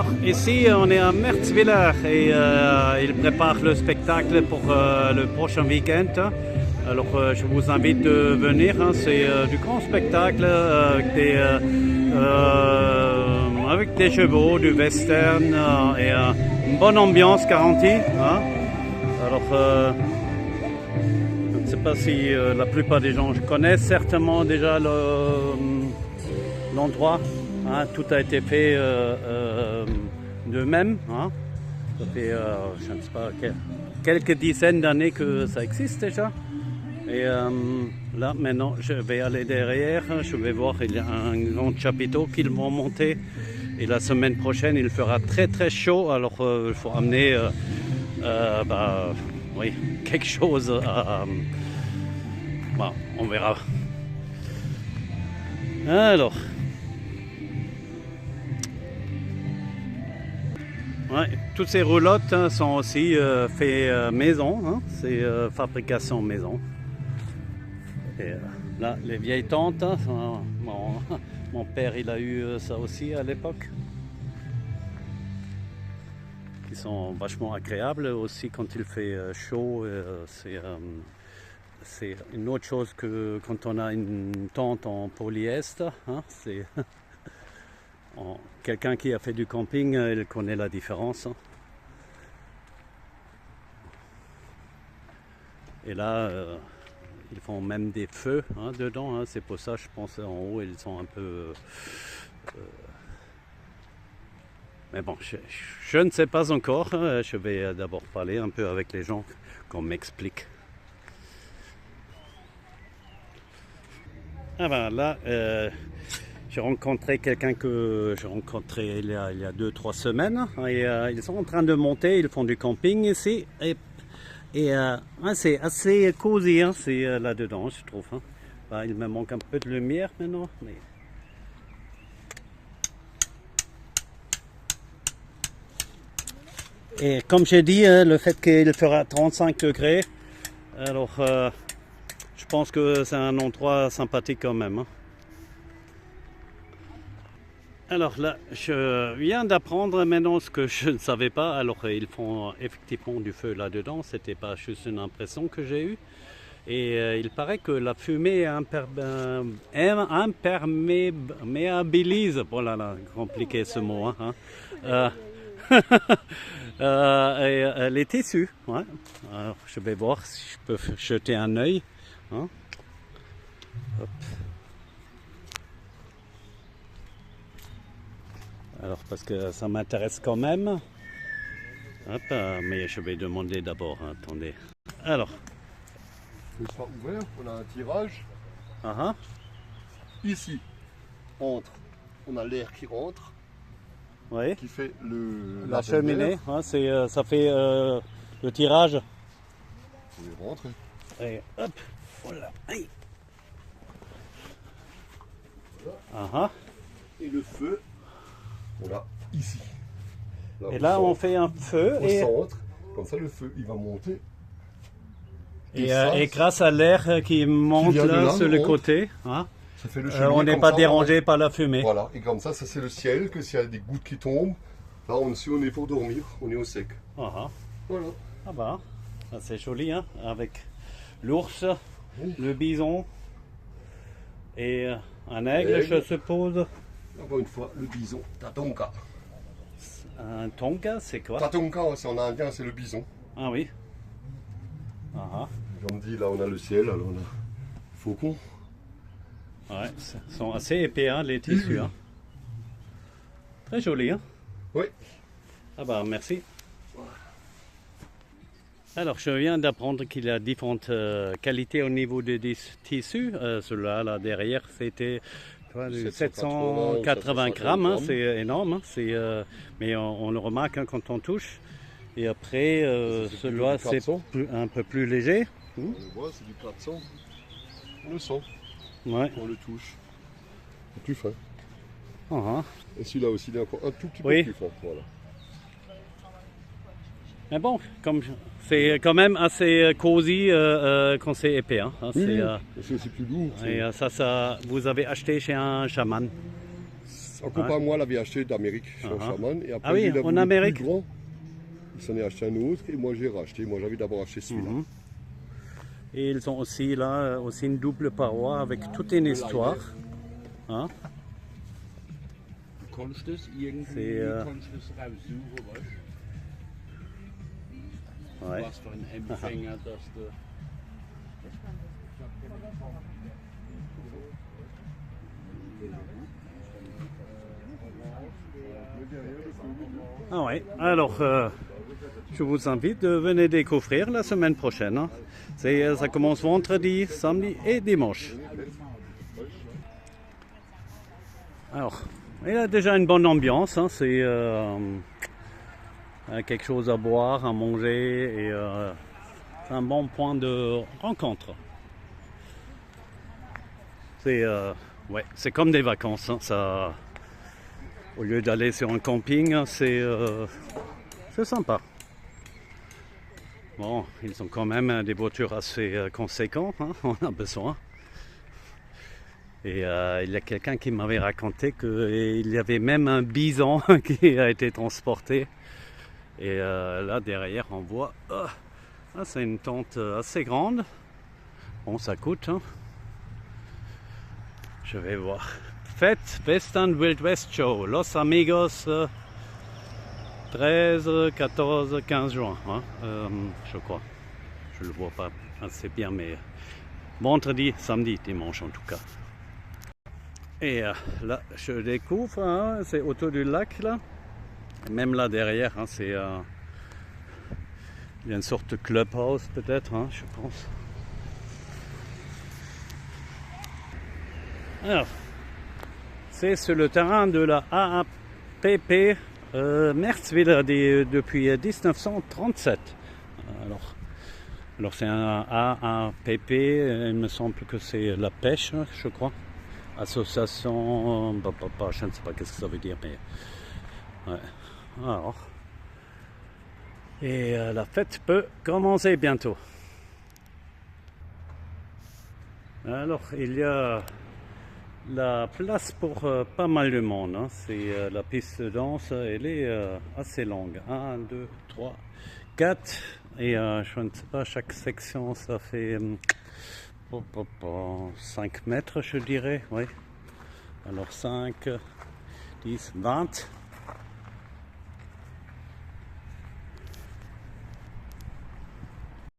Alors ici on est à Merzwiller et ils préparent le spectacle pour le prochain week-end. Alors je vous invite de venir, hein. C'est du grand spectacle avec des chevaux, du western et une bonne ambiance garantie. Hein. Alors je ne sais pas si la plupart des gens connaissent certainement déjà l'endroit. Hein, tout a été fait d'eux-mêmes. Hein. Ça fait, je ne sais pas, quelques dizaines d'années que ça existe déjà. Et là, maintenant, je vais aller derrière. Je vais voir, il y a un grand chapiteau qu'ils vont monter. Et la semaine prochaine, il fera très très chaud. Alors, il faut amener oui, quelque chose. Bon, on verra. Alors. Ouais, toutes ces roulottes sont aussi faites maison, hein, c'est fabrication maison. Et là, les vieilles tentes, hein, mon père il a eu ça aussi à l'époque. Qui sont vachement agréables aussi quand il fait chaud. C'est une autre chose que quand on a une tente en polyester. Hein, c'est quelqu'un qui a fait du camping, il connaît la différence. Et là, ils font même des feux dedans. Hein. C'est pour ça, je pense, en haut, ils sont un peu... Mais bon, je ne sais pas encore. Je vais d'abord parler un peu avec les gens, qu'on m'explique. Ah ben là... j'ai rencontré quelqu'un que j'ai rencontré il y a 2-3 semaines et ils sont en train de monter, ils font du camping ici et c'est assez cosy, hein, c'est là-dedans je trouve. Hein. Bah, il me manque un peu de lumière maintenant. Mais... Et comme j'ai dit, le fait qu'il fera 35 degrés, alors je pense que c'est un endroit sympathique quand même. Hein. Alors là, je viens d'apprendre maintenant ce que je ne savais pas. Alors ils font effectivement du feu là-dedans, c'était pas juste une impression que j'ai eue. Et il paraît que la fumée imperméabilise, voilà, là, compliqué ce mot, hein, les tissus. Ouais. Alors je vais voir si je peux jeter un œil. Hein. Hop. Alors parce que ça m'intéresse quand même. Hop, mais je vais demander d'abord, attendez. Alors. Il sera ouvert, on a un tirage. Ici, on a l'air qui rentre. Oui. Qui fait la cheminée, hein, ça fait le tirage. Vous pouvez rentrer. Et hop, voilà. Aïe. Voilà. Et le feu. Voilà, ici. Là, et là, on fait un feu. Au centre, comme ça, le feu, il va monter. Et grâce à l'air qui monte là, sur le côté, hein, ça fait le on n'est pas dérangé par la fumée. Voilà, et comme ça c'est le ciel, que s'il y a des gouttes qui tombent, là, on est pour dormir, on est au sec. Voilà. Ah bah, c'est joli, hein, avec l'ours, oui. Le bison et un aigle, je suppose. Encore une fois, le bison, tatonka. Un tonka, c'est quoi? Tatonka, c'est en indien, c'est le bison. Ah oui. Comme dit, là on a le ciel, alors on a le faucon. Ouais, ils sont assez épais, hein, les tissus. Hein. Très joli, hein? Oui. Ah bah merci. Alors je viens d'apprendre qu'il y a différentes qualités au niveau des tissus. Celui-là, là derrière, c'était 780 grammes, hein, c'est énorme, hein, mais on le remarque hein, quand on touche. Et après, celui-là, c'est un peu plus léger. On le voit, c'est du 400. On le sent. Ouais. On le touche. C'est plus fin. Et celui-là aussi, il est encore un tout petit peu plus fin. Voilà. Mais bon, c'est quand même assez cosy quand c'est épais. Hein. C'est aussi plus lourd. Et ça, vous avez acheté chez un chaman? Un copain à moi l'avait acheté d'Amérique chez un chaman. Et après, il a en Amérique. Plus grand. Il s'en est acheté un autre et moi j'ai racheté. Moi j'avais d'abord acheté celui-là. Et ils ont aussi là aussi une double paroi avec toute une histoire. Hein? C'est ouais. Ah ouais, alors je vous invite de venir découvrir la semaine prochaine. Hein. Ça commence vendredi, samedi et dimanche. Alors, il y a déjà une bonne ambiance. Hein. C'est quelque chose à boire, à manger et c'est un bon point de rencontre. C'est ouais, c'est comme des vacances. Hein. Ça, au lieu d'aller sur un camping, hein, c'est sympa. Bon, ils ont quand même des voitures assez conséquentes, hein, on a besoin. Et il y a quelqu'un qui m'avait raconté qu'il y avait même un bison qui a été transporté. Et là derrière on voit, c'est une tente assez grande. Bon, ça coûte. Hein. Je vais voir. Fête Western Wild West Show, Los Amigos, 13, 14, 15 juin, hein, je crois. Je ne le vois pas assez bien, mais vendredi, samedi, dimanche en tout cas. Et là, je découvre, hein, c'est autour du lac, là. Même là derrière, hein, c'est il y a une sorte de clubhouse peut-être, hein, je pense. Alors, c'est sur le terrain de la AAPP Merzwiller depuis 1937. Alors c'est un AAPP, il me semble que c'est la pêche, je crois. Association, je ne sais pas qu'est-ce que ça veut dire, mais ouais. Alors, et la fête peut commencer bientôt. Alors, il y a la place pour pas mal de monde. Hein. C'est la piste de danse, elle est assez longue. 1, 2, 3, 4. Et je ne sais pas, chaque section ça fait 5 mètres, je dirais. Oui. Alors 5, 10, 20.